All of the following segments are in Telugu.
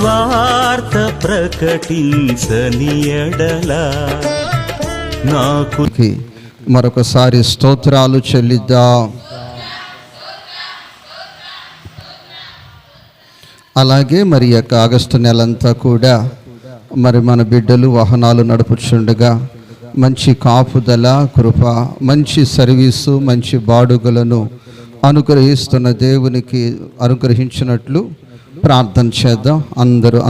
సువార్త ప్రకటించని ఎడల నాకు మరొకసారి స్తోత్రాలు చెల్లిద్దాం. అలాగే మరి యొక్క ఆగస్టు నెలంతా కూడా మరి మన బిడ్డలు వాహనాలు నడుపుచుండగా మంచి కాపుదల కృప, మంచి సర్వీసు, మంచి బాడుగలను అనుగ్రహిస్తున్న దేవునికి అనుగ్రహించినట్లు ప్రార్థన చేద్దాం.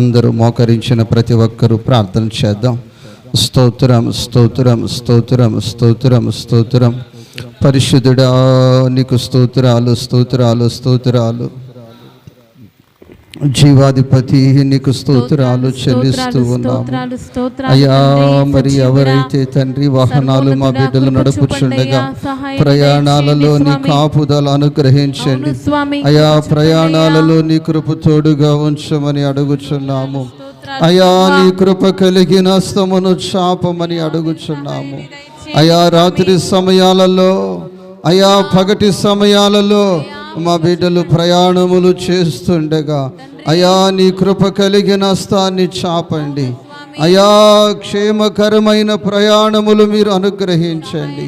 అందరూ మోకరించిన ప్రతి ఒక్కరూ ప్రార్థన చేద్దాం. స్తోత్రం స్తోత్రం స్తోత్రం స్తోత్రం స్తోత్రం. పరిశుద్ధుడా నీకు స్తోత్రాలు స్తోత్రాలు స్తోత్రాలు. జీవాధిపతి నీకు స్తోత్రాలు చెల్లిస్తూ ఉన్నాము అయ్యా. మరి ఎవరైతే తండ్రి వాహనాలు మా బిడ్డలు నడుపుచుండగా ప్రయాణాలలో నీ కాపుదల అనుగ్రహించండి అయ్యా. ప్రయాణాలలో నీ కృప తోడుగా ఉంచమని అడుగుచున్నాము అయ్యా. నీ కృప కలిగిన హస్తమును చాపమని అడుగుచున్నాము అయ్యా. రాత్రి సమయాలలో అయ్యా, పగటి సమయాలలో మా బిడ్డలు ప్రయాణములు చేస్తుండగా అయా నీ కృప కలిగిన హస్తాన్ని చాపండి అయా. క్షేమకరమైన ప్రయాణములు మీరు అనుగ్రహించండి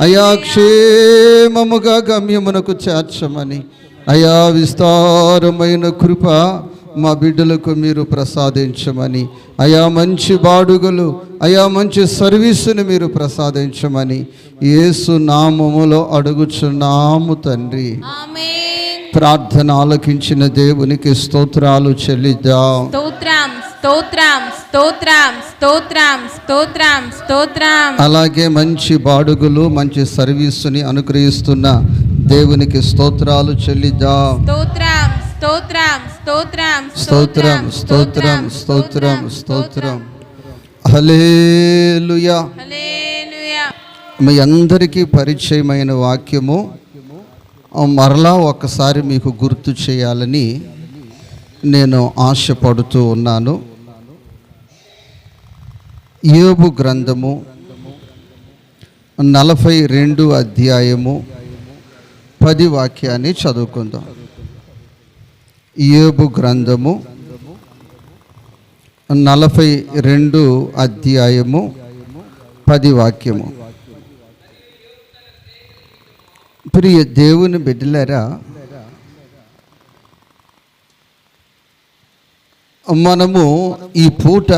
అయా. క్షేమముగా గమ్యమునకు చేర్చమని అయా. విస్తారమైన కృప మా బిడ్డలకు మీరు ప్రసాదించమని అయా. మంచి బాడుగలు అయా, మంచి సర్వీసును మీరు ప్రసాదించమని యేసు నామములో అడుగుచున్నాము తండ్రి. ప్రార్థన ఆలకించిన దేవునికి స్తోత్రాలు చెల్లిద్దాం. అలాగే మంచి బాడుగులు మంచి సర్వీసుని అనుగ్రహిస్తున్న దేవునికి స్తోత్రాలు చెల్లిద్దాం. స్తోత్రం స్తోత్రం స్తోత్రం స్తోత్రం. హల్లెలూయా. మీ అందరికీ పరిచయమైన వాక్యము మరలా ఒకసారి మీకు గుర్తు చేయాలని నేను ఆశపడుతూ ఉన్నాను. యోబు గ్రంథము 42 అధ్యాయము 10 వాక్యాన్ని చదువుకుందాం. యోబు గ్రంథము 42 అధ్యాయము 10 వాక్యము. ప్రియ దేవుని బిడ్డలారా, మనము ఈ పూట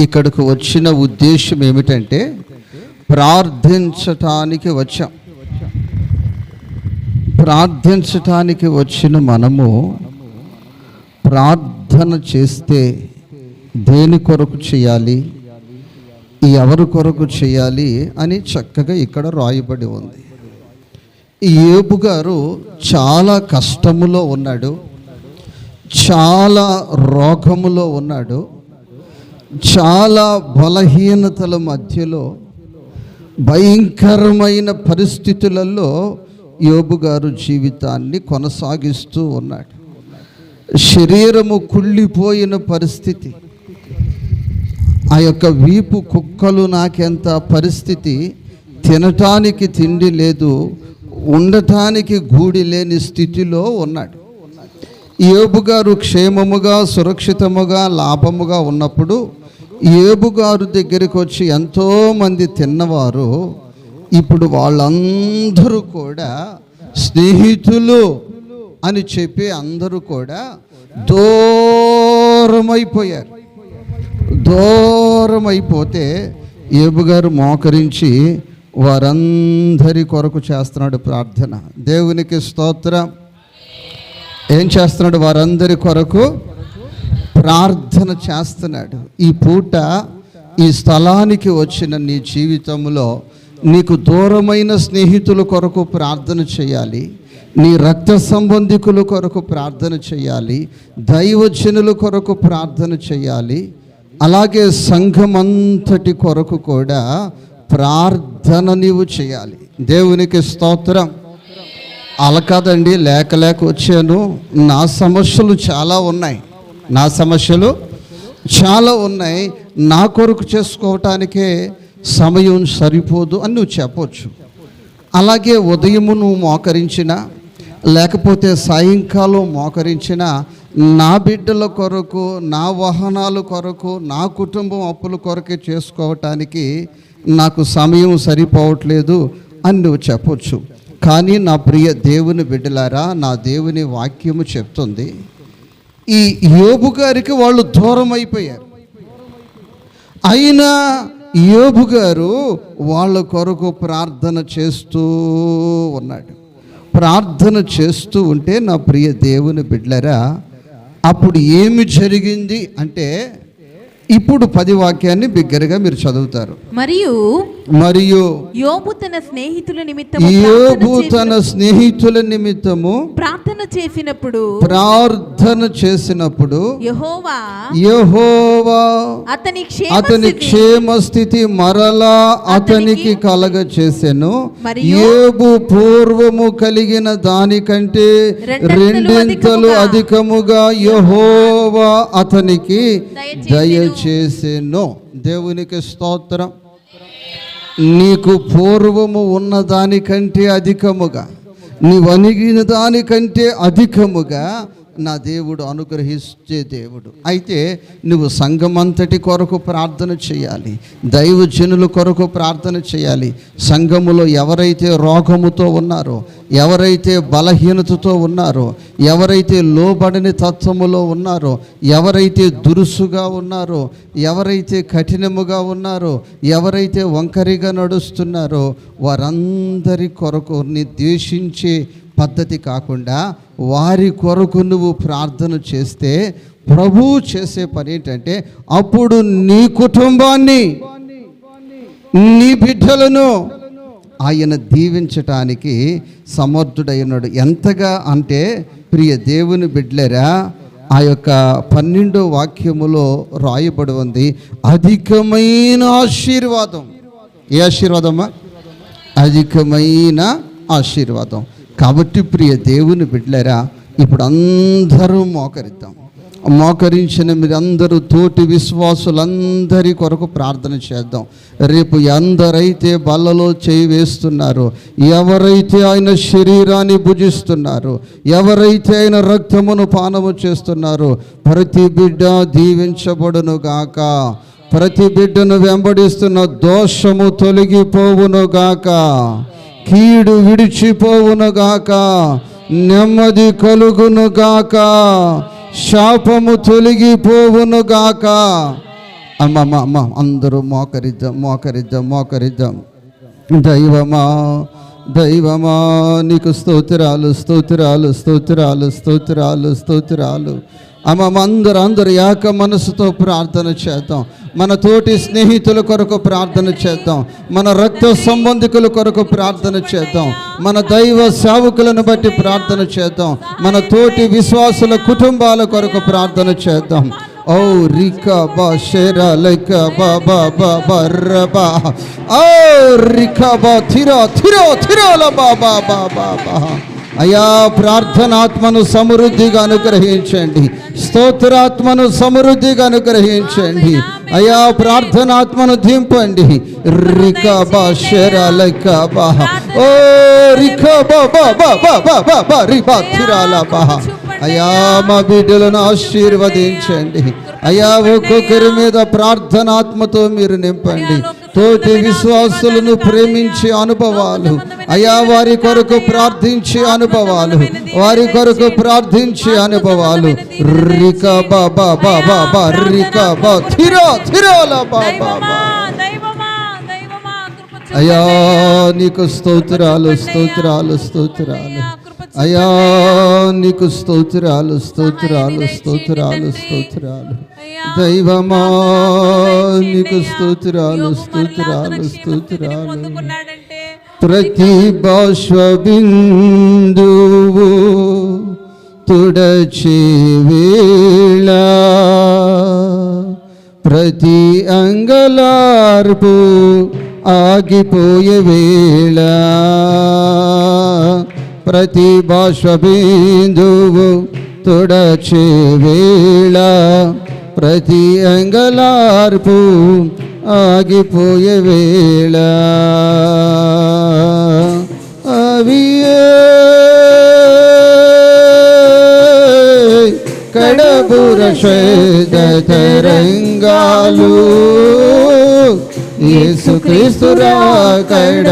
ఇక్కడికి వచ్చిన ఉద్దేశం ఏమిటంటే ప్రార్థించటానికి వచ్చాం. ప్రార్థించటానికి వచ్చిన మనము ప్రార్థన చేస్తే దేని కొరకు చేయాలి, ఎవరి కొరకు చేయాలి అని చక్కగా ఇక్కడ రాయబడి ఉంది. యోబు గారు చాలా కష్టములో ఉన్నాడు, చాలా రోగములో ఉన్నాడు, చాలా బలహీనతల మధ్యలో భయంకరమైన పరిస్థితులలో యోబు గారు జీవితాన్ని కొనసాగిస్తూ ఉన్నాడు. శరీరము కుళ్ళిపోయిన పరిస్థితి, ఆ యొక్క వీపు కుక్కలు నాకెంత పరిస్థితి, తినటానికి తిండి లేదు, ఉండటానికి గూడి లేని స్థితిలో ఉన్నాడు. యోబు గారు క్షేమముగా సురక్షితముగా లాభముగా ఉన్నప్పుడు యోబు గారు దగ్గరికి వచ్చి ఎంతోమంది తిన్నవారు ఇప్పుడు వాళ్ళందరూ కూడా స్నేహితులు అని చెప్పి అందరూ కూడా దూరమైపోయారు. దూరమైపోతే యోబు గారు మోకరించి వారందరి కొరకు చేస్తున్నాడు ప్రార్థన. దేవునికి స్తోత్రం. ఏం చేస్తున్నాడు? వారందరి కొరకు ప్రార్థన చేస్తున్నాడు. ఈ పూట ఈ స్థలానికి వచ్చిన నీ జీవితంలో నీకు దూరమైన స్నేహితుల కొరకు ప్రార్థన చేయాలి, నీ రక్త సంబంధికుల కొరకు ప్రార్థన చేయాలి, దైవజనుల కొరకు ప్రార్థన చేయాలి, అలాగే సంఘమంతటి కొరకు కూడా ప్రార్థన నీవు చేయాలి. దేవునికి స్తోత్రం. అలా కాదండి, లేక వచ్చాను, నా సమస్యలు చాలా ఉన్నాయి, నా సమస్యలు చాలా ఉన్నాయి, నా కొరకు చేసుకోవటానికే సమయం సరిపోదు అని నువ్వు చెప్పవచ్చు. అలాగే ఉదయము నువ్వు మోకరించినా లేకపోతే సాయంకాలం మోకరించినా నా బిడ్డల కొరకు, నా వాహనాల కొరకు, నా కుటుంబం అప్పుల కొరకే చేసుకోవటానికి నాకు సమయం సరిపోవట్లేదు అని నువ్వు చెప్పొచ్చు. కానీ నా ప్రియ దేవుని బిడ్డలారా, నా దేవుని వాక్యము చెప్తుంది, ఈ యోబు గారికి వాళ్ళు దూరం అయిపోయారు. అయినా యోబు గారు వాళ్ళ కొరకు ప్రార్థన చేస్తూ ఉన్నాడు. ప్రార్థన చేస్తూ ఉంటే నా ప్రియ దేవుని బిడ్డలారా, అప్పుడు ఏమి జరిగింది అంటే, ఇప్పుడు 10 వాక్యాన్ని బిగ్గరగా మీరు చదువుతారు. మరియు యోబు తన స్నేహితుల నిమిత్తము ప్రార్థన చేసినప్పుడు యెహోవా అతని క్షేమ స్థితి మరలా అతనికి కలగ చేసెను. యోబు పూర్వము కలిగిన దానికంటే రెండింతలు అధికముగా యెహోవా అతనికి దయచేసెను. దేవునికి స్తోత్రం. నీకు పూర్వము ఉన్న దానికంటే అధికముగా, నీవు అణిగిన దానికంటే అధికముగా నా దేవుడు అనుగ్రహించే దేవుడు. అయితే నువ్వు సంఘమంతటి కొరకు ప్రార్థన చేయాలి, దైవజనుల కొరకు ప్రార్థన చేయాలి. సంఘములో ఎవరైతే రోగముతో ఉన్నారో, ఎవరైతే బలహీనతతో ఉన్నారో, ఎవరైతే లోబడని తత్వములో ఉన్నారో, ఎవరైతే దురుసుగా ఉన్నారో, ఎవరైతే కఠినముగా ఉన్నారో, ఎవరైతే వంకరిగా నడుస్తున్నారో, వారందరి కొరకు నిర్దేశించే పద్ధతి కాకుండా వారి కొరకు నువ్వు ప్రార్థన చేస్తే ప్రభువు చేసే పని ఏంటంటే, అప్పుడు నీ కుటుంబాన్ని, నీ బిడ్డలను ఆయన దీవించటానికి సమర్థుడైనాడు. ఎంతగా అంటే ప్రియ దేవుని బిడ్డలరా, ఆ యొక్క 12వ వాక్యములో రాయబడి ఉంది, అధికమైన ఆశీర్వాదం. ఏ ఆశీర్వాదమ్మా? అధికమైన ఆశీర్వాదం. కాబట్టి ప్రియ దేవుని బిడ్డలారా, ఇప్పుడు అందరూ మోకరించిన మీరందరూ తోటి విశ్వాసులందరి కొరకు ప్రార్థన చేద్దాం. రేపు ఎందరైతే బల్లలో చేయి వేస్తున్నారో, ఎవరైతే ఆయన శరీరాన్ని భుజిస్తున్నారో, ఎవరైతే ఆయన రక్తమును పానము చేస్తున్నారో, ప్రతి బిడ్డ దీవించబడును గాక. ప్రతి బిడ్డను వెంబడిస్తున్న దోషము తొలగిపోవును గాక, కీడు విడిచిపోవునుగాక, నెమ్మది కలుగునుగాక, శాపము తొలగిపోవునుగాక. అమ్మ అందరూ మోకరిద్దాం. దైవమా నీకు స్తోత్రాలు. అందరూ ఏక మనసుతో ప్రార్థన చేద్దాం. మన తోటి స్నేహితుల కొరకు ప్రార్థన చేద్దాం, మన రక్త సంబంధికుల కొరకు ప్రార్థన చేద్దాం, మన దైవ సేవకులను బట్టి ప్రార్థన చేద్దాం, మన తోటి విశ్వాసుల కుటుంబాల కొరకు ప్రార్థన చేద్దాం. ఓ రికా బా షేరా లైక బా బా బా బర్రబా, ఓ రికా బా థిరో బా బా బా బా బా. అయా ప్రార్థనాత్మను సమృద్ధిగా అనుగ్రహించండి, స్తోత్రాత్మను సమృద్ధిగా అనుగ్రహించండి. అయా ప్రార్థనాత్మను దింపండి. రికబా షెరలకబా, ఓ రికబా బా బా బా బా బా బా రిబా తిరాలబా. అయా మా బిడ్డలను ఆశీర్వదించండి. అయా ఒక్కొక్కరి మీద ప్రార్థనాత్మతో మీరు నింపండి. తోటి విశ్వాసులను ప్రేమించే అనుభవాలు, అయా వారి కొరకు ప్రార్థించే అనుభవాలు, వారి కొరకు ప్రార్థించే అనుభవాలు. రికా బా బా బా బా బా రికా బా థిరోల బా బా బా. అయా నీకు స్తోత్రాలు. అయా నీకు స్తోత్రాలు. దైవమా నీకు స్తోత్రాలు. ప్రతి బాష్పబిందువు తుడచి వేళ, ప్రతి అంగలార్పు ఆగిపోయే వేళ, ప్రతి బాష్పబిందువు తుడచి వేళ, ప్రతి అంగలార్పు ఆగిపోయే వేళ, అవి కడబుర శ్వేత తరంగాలు యేసుక్రీస్తు రాకడ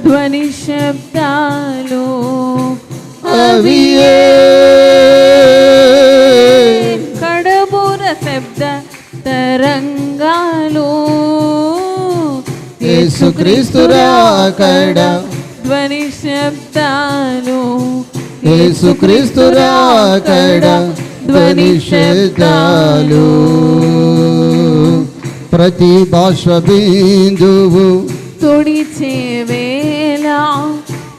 ధ్వని శబ్దాలు అవియే కడబుర శబ్ద తరంగాలు యేసుక్రీస్తు రాకడ ధ్వని శబ్దాలు యేసుక్రీస్తు రాకడ ధ్వని శబ్దాలు ప్రతి బాష్ప బిందువు తుడిచే వేళ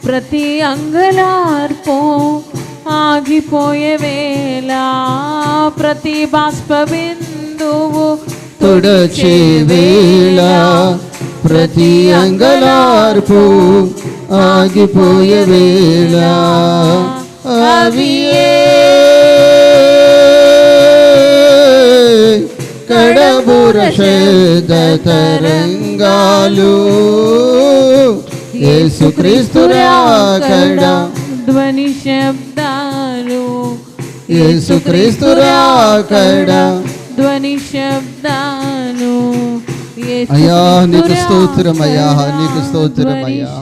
ప్రతి అంగలార్పు ఆగిపోయే వేళ ప్రతి బాష్ప బిందువు తుడచే వేళ ప్రతి అంగలార్పు ఆగిపోయే వేళ అవియే కడబుర శ్వేత తరంగాలు యేసుక్రీస్తు రాకడ ధ్వని శబ్దాలు యేసుక్రీస్తు రాకడ ధ్వని శబ్దాలు అయ్యా నీకు స్తోత్రం అయ్యా నీకు స్తోత్రం అయ్యా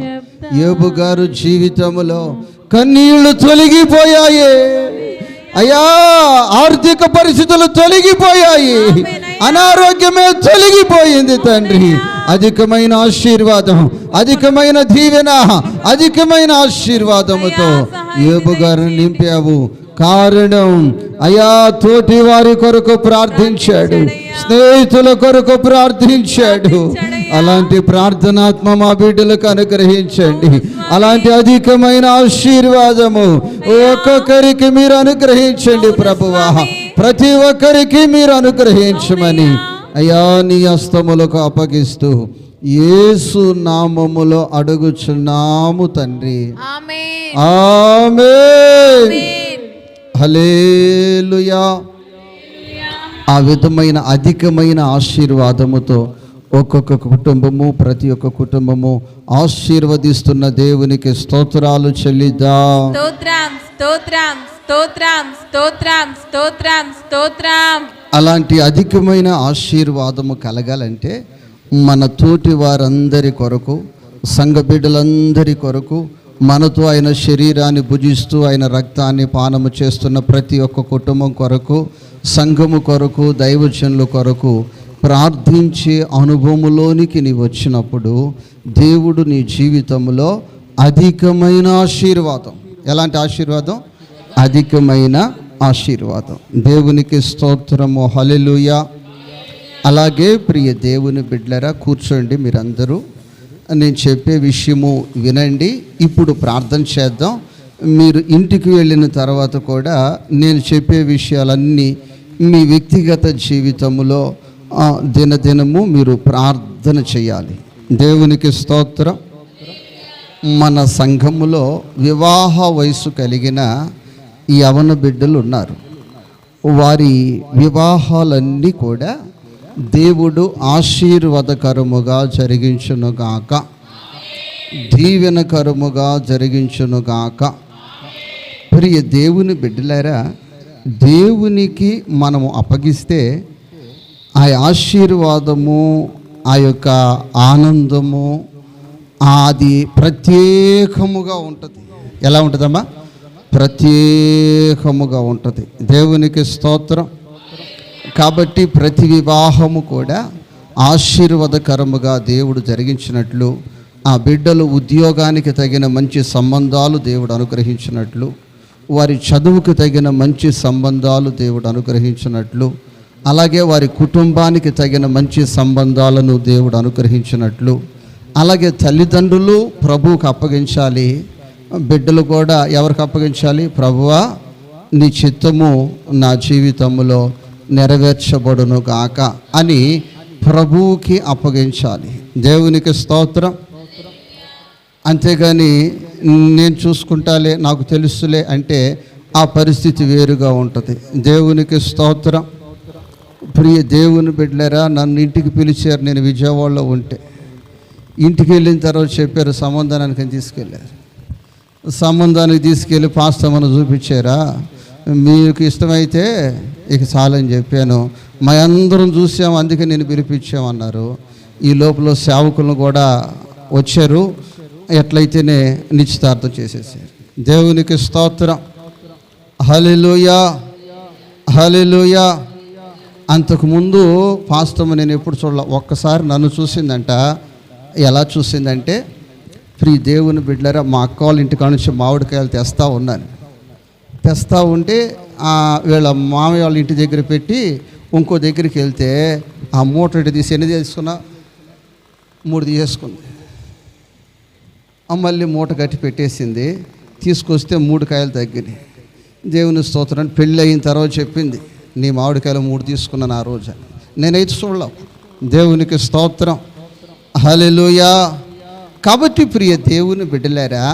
యోబు గారు జీవితంలో కన్నీళ్లు తొలగిపోయాయి అయ్యా ఆర్థిక పరిస్థితులు తొలగిపోయాయి అనారోగ్యమే తొలగిపోయింది తండ్రి అధికమైన ఆశీర్వాదం అధికమైన దీవెన అధికమైన ఆశీర్వాదముతో యోబు గారిని నింపావు కారణం అయా తోటి వారి కొరకు ప్రార్థించాడు స్నేహితుల కొరకు ప్రార్థించాడు అలాంటి ప్రార్థనాత్మ మా బిడ్డలకు అనుగ్రహించండి అలాంటి అధికమైన ఆశీర్వాదము ఒక్కొక్కరికి మీరు అనుగ్రహించండి ప్రభువా ప్రతి ఒక్కరికి మీరు అనుగ్రహించమని అయా నీ హస్తములకు అప్పగిస్తూ యేసు నామములో అడుగుచున్నాము తండ్రి ఆమేన్ ఆమేన్ హల్లెలూయా ఆ విధమైన అధికమైన ఆశీర్వాదముతో ఒక్కొక్క కుటుంబము ప్రతి ఒక్క కుటుంబము ఆశీర్వదిస్తున్న దేవునికి స్తోత్రాలు చెల్లిద్దాం స్తోత్రం స్తోత్రం స్తోత్రం స్తోత్రం స్తోత్రం స్తోత్రం అలాంటి అధికమైన ఆశీర్వాదము కలగాలంటే మన తోటి వారందరి కొరకు సంఘ బిడ్డలందరి కొరకు మనతో ఆయన శరీరాన్ని భుజిస్తూ ఆయన రక్తాన్ని పానము చేస్తున్న ప్రతి ఒక్క కుటుంబం కొరకు సంఘము కొరకు దైవజనుల కొరకు ప్రార్థించే అనుభవములోనికి నీ వచ్చినప్పుడు దేవుడు నీ జీవితంలో అధికమైన ఆశీర్వాదం ఎలాంటి ఆశీర్వాదం అధికమైన ఆశీర్వాదం దేవునికి స్తోత్రము హల్లెలూయా అలాగే ప్రియ దేవుని బిడ్డలారా కూర్చోండి మీరందరూ నేను చెప్పే విషయము వినండి ఇప్పుడు ప్రార్థన చేద్దాం మీరు ఇంటికి వెళ్ళిన తర్వాత కూడా నేను చెప్పే విషయాలన్నీ మీ వ్యక్తిగత జీవితంలో దినదినము మీరు ప్రార్థన చేయాలి దేవునికి స్తోత్రం మన సంఘములో వివాహ వయసు కలిగిన యవన బిడ్డలు ఉన్నారు వారి వివాహాలన్నీ కూడా దేవుడు ఆశీర్వాదకరముగా జరిగించునుగాక దీవెనకరముగా జరిగించునుగాక ప్రియ దేవుని బిడ్డలారా దేవునికి మనము అప్పగిస్తే ఆ ఆశీర్వాదము ఆ యొక్క ఆనందము అది ప్రత్యేకముగా ఉంటుంది ఎలా ఉంటుందమ్మా ప్రత్యేకముగా ఉంటుంది దేవునికి స్తోత్రం కాబట్టి ప్రతి వివాహము కూడా ఆశీర్వాదకరముగా దేవుడు జరిగించినట్లు ఆ బిడ్డలు ఉద్యోగానికి తగిన మంచి సంబంధాలు దేవుడు అనుగ్రహించినట్లు వారి చదువుకు తగిన మంచి సంబంధాలు దేవుడు అనుగ్రహించినట్లు అలాగే వారి కుటుంబానికి తగిన మంచి సంబంధాలను దేవుడు అనుగ్రహించినట్లు అలాగే తల్లిదండ్రులు ప్రభువుకు అప్పగించాలి బిడ్డలు కూడా ఎవరికి అప్పగించాలి ప్రభువా నీ చిత్తము నా జీవితంలో నెరవేర్చబడును గాక అని ప్రభువుకి అప్పగించాలి దేవునికి స్తోత్రం అంతేగాని నేను చూసుకుంటాలే నాకు తెలుసులే అంటే ఆ పరిస్థితి వేరుగా ఉంటుంది దేవునికి స్తోత్రం ప్రియ దేవుని బిడ్డలారా నన్ను ఇంటికి పిలిచారు నేను విజయవాడలో ఉంటే ఇంటికి వెళ్ళిన తర్వాత చెప్పారు సంబంధానికి తీసుకెళ్ళారు సంబంధానికి తీసుకెళ్ళి పాస్తమను చూపించారా మీకు ఇష్టమైతే ఇక చాలని చెప్పాను. మా అందరం చూసాము, అందుకే నేను పిలిపించామన్నారు. ఈ లోపల సేవకులను కూడా వచ్చారు, ఎట్లయితేనే నిశ్చితార్థం చేసేసారు. దేవునికి స్తోత్రం. హల్లెలూయా, హల్లెలూయా. అంతకుముందు పాస్టమ్ నేను ఎప్పుడు చూడాల, ఒక్కసారి నన్ను చూసిందంట. ఎలా చూసిందంటే, ప్రియ దేవుని బిడ్డలారా, మా అక్క వాళ్ళ ఇంటికాడ నుంచి మామిడికాయలు తెస్తా ఉంటే వీళ్ళ మామయ్య వాళ్ళ ఇంటి దగ్గర పెట్టి ఇంకో దగ్గరికి వెళ్తే ఆ మూట తీసి ఎన్ని తీసుకున్నా 3 తీసేసుకుంది. మళ్ళీ మూట కట్టి పెట్టేసింది. తీసుకొస్తే 3 కాయలు తగ్గినాయి. దేవుని స్తోత్రం. పెళ్ళి అయిన తర్వాత చెప్పింది, నీ మామిడికాయలు 3 తీసుకున్నాను ఆ రోజు. నేనైతే చూడలేవు. దేవునికి స్తోత్రం. హల్లెలూయా. కాబట్టి ప్రియ దేవుని బిడ్డలారా,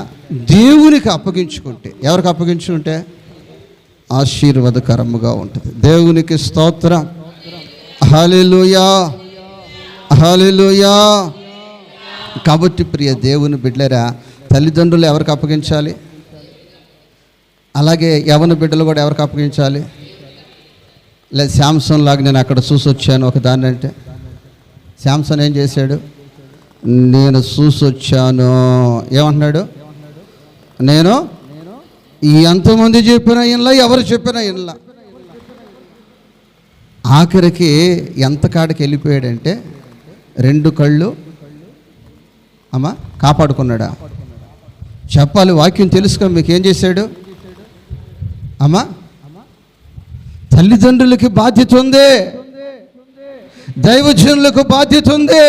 దేవునికి అప్పగించుకుంటే, ఎవరికి అప్పగించుకుంటే ఆశీర్వాదకరముగా ఉంటుంది. దేవునికి స్తోత్రం. హల్లెలూయా, హల్లెలూయా. కాబట్టి ప్రియ దేవుని బిడ్డలారా, తల్లిదండ్రులు ఎవరికి అప్పగించాలి? అలాగే యవన బిడ్డలు కూడా ఎవరికి అప్పగించాలి? లేదా శాంసన్ లాగా నేను అక్కడ చూసి వచ్చాను ఒక దాన్ని అంటే, శాంసన్ ఏం చేశాడు? నేను చూసి వచ్చాను ఏమంటున్నాడు? నేను ఎంతమంది చెప్పిన ఇన్లా, ఎవరు చెప్పిన ఇన్లా. ఆఖరికి ఎంత కాడికి వెళ్ళిపోయాడంటే 2 కళ్ళు కాపాడుకున్నాడా? చెప్పాలి, వాక్యం తెలుసుకొని మీకు ఏం చేశాడు? తల్లిదండ్రులకి బాధ్యత ఉంది, దైవజనులకు బాధ్యత ఉంది.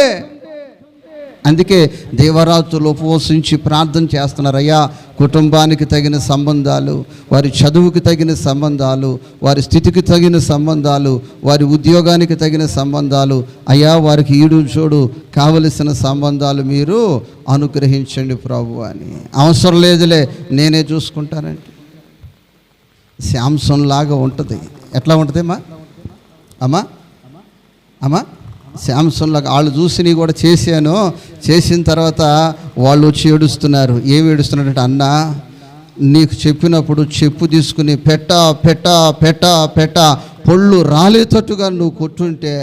అందుకే దేవరాత్రులు ఉపవసించి ప్రార్థన చేస్తున్నారు. అయ్యా, కుటుంబానికి తగిన సంబంధాలు, వారి చదువుకి తగిన సంబంధాలు, వారి స్థితికి తగిన సంబంధాలు, వారి ఉద్యోగానికి తగిన సంబంధాలు, అయ్యా వారికి ఈడు చూడు కావలసిన సంబంధాలు మీరు అనుగ్రహించండి ప్రభు అని. అవసరం లేదులే నేనే చూసుకుంటానండి. శాంసన్ లాగా ఉంటుంది. ఎట్లా ఉంటుంది అమ్మా? శాంసన్ లాగా. వాళ్ళు చూసి కూడా చేశాను. చేసిన తర్వాత వాళ్ళు వచ్చి ఏడుస్తున్నారు. ఏమి ఏడుస్తున్నారంటే, అన్నా నీకు చెప్పినప్పుడు చెప్పు తీసుకుని పెట్ట పొళ్ళు రాలేటట్టుగా నువ్వు కొట్టుంటే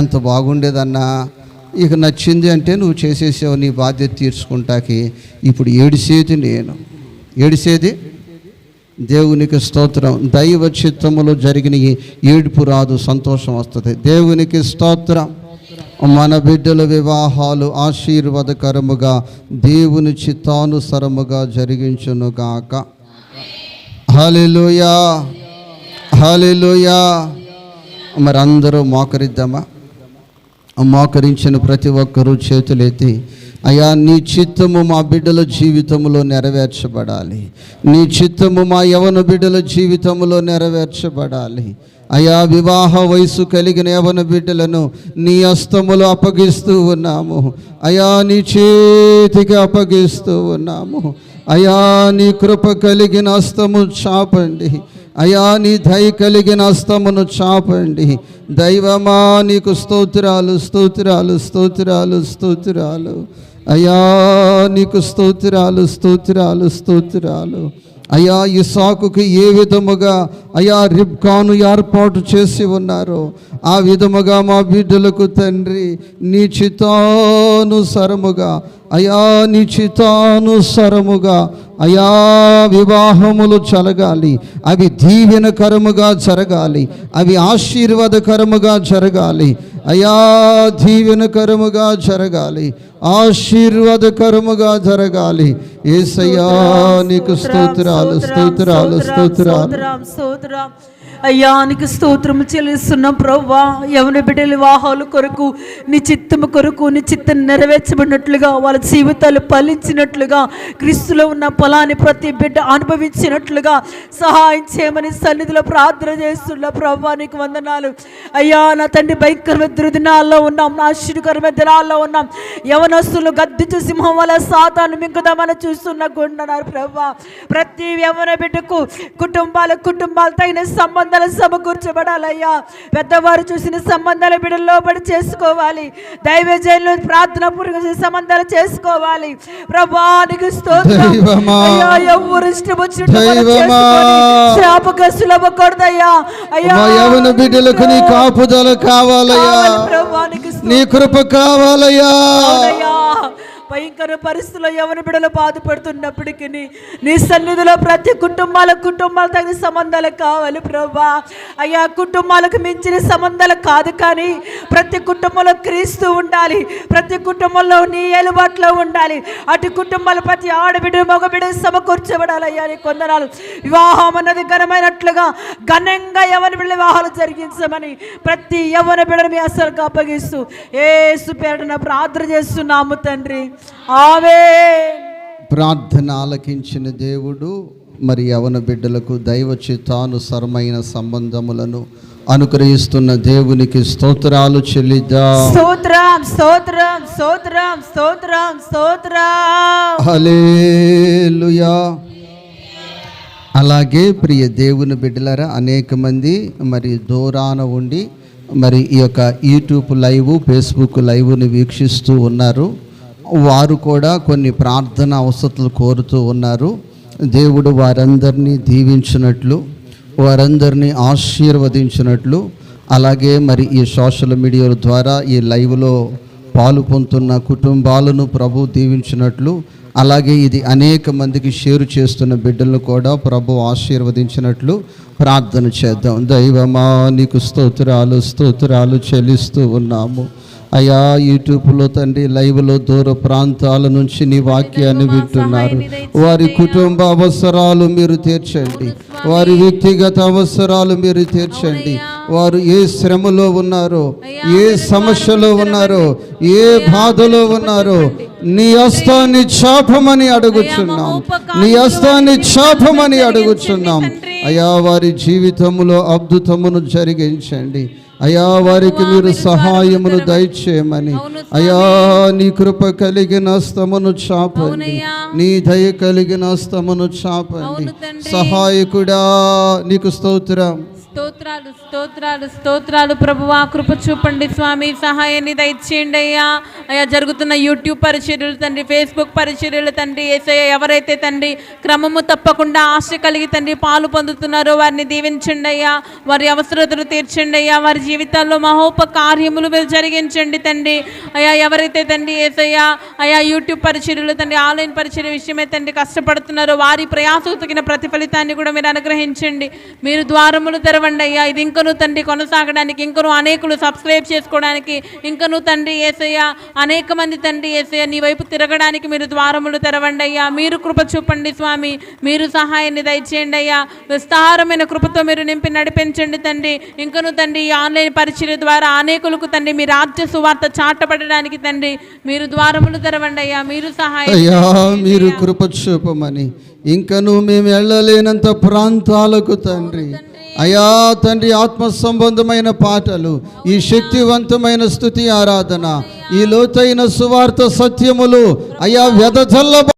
ఎంత బాగుండేదన్నా. ఇక నచ్చింది అంటే నువ్వు చేసేసావు, నీ బాధ్యత తీర్చుకుంటాకి. ఇప్పుడు ఏడిసేది దేవునికి స్తోత్రం. దైవ చిత్తములో జరిగిన ఏడుపు రాదు, సంతోషం వస్తుంది. దేవునికి స్తోత్రం. మన బిడ్డల వివాహాలు ఆశీర్వాదకరముగా దేవుని చిత్తానుసరముగా జరిగించునుగాక. హల్లెలూయా, హల్లెలూయా. మరి అందరూ మోకరిద్దామా? మోకరించిన ప్రతి ఒక్కరూ చేతులెత్తి, అయ్యా నీ చిత్తము మా బిడ్డల జీవితంలో నెరవేర్చబడాలి. నీ చిత్తము మా యవన బిడ్డల జీవితంలో నెరవేర్చబడాలి. అయ్యా వివాహ వయసు కలిగిన యవన బిడ్డలను నీ హస్తములో అప్పగిస్తూ ఉన్నాము. అయ్యా నీ చేతికి అప్పగిస్తూ ఉన్నాము. అయ్యా నీ కృప కలిగిన హస్తము చాపండి. అయ్యా నీ దయ కలిగిన హస్తమును చాపండి. దైవమా నీకు స్తోత్రాలు, స్తోత్రాలు, స్తోత్రాలు, స్తోత్రాలు. అయ్యా నీకు స్తోత్రాలు, స్తోత్రాలు, స్తోత్రాలు. అయ్యా ఇస్సాకుకి ఏ విధముగా అయ్యా రిబ్కాను ఏర్పాటు చేసి ఉన్నారో ఆ విధముగా మా బిడ్డలకు తండ్రి నీ చిత్తానుసరముగా, అయ్యా నీ చిత్తానుసరముగా అయ్యా వివాహములు జరగాలి. అవి దీవెనకరముగా జరగాలి, అవి ఆశీర్వాదకరముగా జరగాలి. అయ్యా దీవెనకరముగా జరగాలి, ఆశీర్వాదకరముగా జరగాలి. యేసయ్యా నీకు స్తోత్రాలు, స్తోత్రాలు, స్తోత్రాలు. అయ్యా నీకు స్తోత్రము చెల్లిస్తున్నాం ప్రభువా. యవన బిడ్డల వివాహాల కొరకు నీ చిత్తము కొరకు నీ చిత్తం నెరవేర్చబడినట్లుగా, వాళ్ళ జీవితాలు ఫలించినట్లుగా, క్రీస్తులో ఉన్న ఫలాన్ని ప్రతి బిడ్డ అనుభవించినట్లుగా సహాయం చేయమని సన్నిధిలో ప్రార్థన చేస్తున్నా ప్రభువా. నీకు వందనాలు అయ్యా. నా తండ్రి భయంకరమైన దుర్దినాల్లో ఉన్నాం, ఆశ్చర్యకరమైన దినాల్లో ఉన్నాం. యవనస్తులు గద్దించు సింహం వల్ల సాతాను మింగుదామని చూస్తున్నా కొంటున్నారు ప్రభువా. ప్రతి యవన బిడ్డకు కుటుంబాలు తగిన సంబంధాలు సమకూర్చబడాలయ్యా. పెద్దవారు చూసిన సంబంధాలు బిడ్డలు లోబడి చేసుకోవాలి. దైవజనులు ప్రార్థన పూర్వక సంబంధాలు చేసుకోవాలి. ప్రభా నీకు స్తోత్రం. దైవమా, అయ్యా ఎవరు ఇష్టం వచ్చినట్టు మనం దైవమా, చేసుకొని శాపగ్రస్తులు అవ్వకూడదయ్యా. అయ్యా మా యవన బిడ్డలకు నీ కాపుదల కావాలయ్యా, కావాలి ప్రభా, నీకు నీ కృప కావాలయ్యా. అవునయ్యా. భయంకర పరిస్థితుల్లో యవన బిడ్డలు బాధపడుతున్నప్పటికీ నీ సన్నిధిలో ప్రతి కుటుంబాలకు తగిన సంబంధాలు కావాలి ప్రభా. అయ్యా కుటుంబాలకు మించిన సంబంధాలు కాదు, కానీ ప్రతి కుటుంబంలో క్రీస్తు ఉండాలి, ప్రతి కుటుంబంలో నీ ఏలుబాట్లో ఉండాలి. అటు కుటుంబాలు ప్రతి ఆడబిడ్డ మగబిడ్డ సమకూర్చబడాలయ్యా. నీ కొందనాలు. వివాహం అన్నది ఘనమైనట్లుగా ఘనంగా యవన బిడ్డల వివాహాలు జరిగించమని ప్రతి యవన బిడ్డను మీ అసలుగా అప్పగిస్తూ యేసు పేరున ప్రార్థన చేస్తున్నాము తండ్రి. ఆమేన్. ప్రార్థన ఆలకించిన దేవుడు మరి యవన బిడ్డలకు దైవ చిత్తానుసరమైన సంబంధములను అనుగ్రహిస్తున్న దేవునికి స్తోత్రాలు చెల్లిద్దాం. స్తోత్రం స్తోత్రం స్తోత్రం స్తోత్రం స్తోత్రం. హల్లెలూయా. అలాగే ప్రియ దేవుని బిడ్డలారా, అనేక మంది మరి దూరాన ఉండి మరి ఈ యొక్క యూట్యూబ్ లైవ్, ఫేస్బుక్ లైవ్ని వీక్షిస్తూ ఉన్నారు. వారు కూడా కొన్ని ప్రార్థన అవసరాలు కోరుతూ ఉన్నారు. దేవుడు వారందరినీ దీవించినట్లు, వారందరినీ ఆశీర్వదించినట్లు, అలాగే మరి ఈ సోషల్ మీడియా ద్వారా ఈ లైవ్లో పాలు పొందుతున్న కుటుంబాలను ప్రభు దీవించినట్లు, అలాగే ఇది అనేక మందికి షేర్ చేస్తున్న బిడ్డలను కూడా ప్రభు ఆశీర్వదించినట్లు ప్రార్థన చేద్దాం. దైవమా నీకు స్తోత్రాలు చెల్లిస్తూ ఉన్నాము. అయ్యా యూట్యూబ్లో తండ్రి లైవ్లో దూర ప్రాంతాల నుంచి నీ వాక్యాన్ని వింటున్నారు. వారి కుటుంబ అవసరాలు మీరు తీర్చండి, వారి వ్యక్తిగత అవసరాలు మీరు తీర్చండి. వారు ఏ శ్రమలో ఉన్నారో, ఏ సమస్యలో ఉన్నారో, ఏ బాధలో ఉన్నారో నీ హస్తాన్ని చాపమని అడుగుచున్నాం, నీ హస్తాన్ని చాపమని అడుగుచున్నాం. అయ్యా వారి జీవితంలో అద్భుతమును జరిగించండి. అయ్యా వారికి మీరు సహాయమును దయచేయమని, అయ్యా నీ కృప కలిగిన హస్తమును చాపండి, నీ దయ కలిగిన హస్తమును చాపండి. సహాయకుడా నీకు స్తోత్రం. స్తోత్రాలు స్తోత్రాలు స్తోత్రాలు ప్రభువా, కృప చూపండి స్వామి, సహాయాన్ని దయచేయండి అయ్యా. అయ్యా జరుగుతున్న యూట్యూబ్ పరిచర్యలు తండ్రి, ఫేస్బుక్ పరిచర్యలు తండ్రి, యేసయ్య ఎవరైతే తండ్రి క్రమము తప్పకుండా ఆశ కలిగి తండ్రి పాలు పొందుతున్నారో వారిని దీవించండి అయ్యా. వారి అవసరతలు తీర్చండి అయ్యా. వారి జీవితాల్లో మహోపకార్యములు మీరు జరిగించండి తండ్రి. అయ్యా ఎవరైతే తండ్రి యేసయ్య అయ్యా యూట్యూబ్ పరిచర్యలు తండ్రి, ఆన్లైన్ పరిచర్య విషయమే తండ్రి కష్టపడుతున్నారో వారి ప్రయాసకు తగిన ప్రతిఫలితాన్ని కూడా మీరు అనుగ్రహించండి. మీరు ద్వారములు తెరవండి అయ్యా. ఇది ఇంకను తండ్రి కొనసాగడానికి, ఇంకను అనేకులు సబ్స్క్రైబ్ చేసుకోవడానికి, ఇంకను తండ్రి యేసయ్య అనేక మంది తండ్రి యేసయ్య నీ వైపు తిరగడానికి మీరు ద్వారములు తెరవండి అయ్యా. మీరు కృప చూపండి స్వామి, మీరు సహాయాన్ని దయచేయండి అయ్యా. విస్తారమైన కృపతో మీరు నింపి నడిపించండి తండ్రి. ఇంకను తండ్రి ఈ ఆన్లైన్ పరిచర్య ద్వారా అనేకులకు తండ్రి మీ రాజ్య సువార్త చాటపడడానికి తండ్రి మీరు ద్వారములు తెరవండి అయ్యా. మీరు సహాయం అయ్యా మీరు కృప చూపమని, ఇంకను మేము వెళ్ళలేనంత ప్రాంతాలకు తండ్రి అయ్యా తండ్రి ఆత్మ సంబంధమైన పాటలు, ఈ శక్తివంతమైన స్తుతి ఆరాధన, ఈ లోతైన సువార్త సత్యములు అయ్యా వెదజల్ల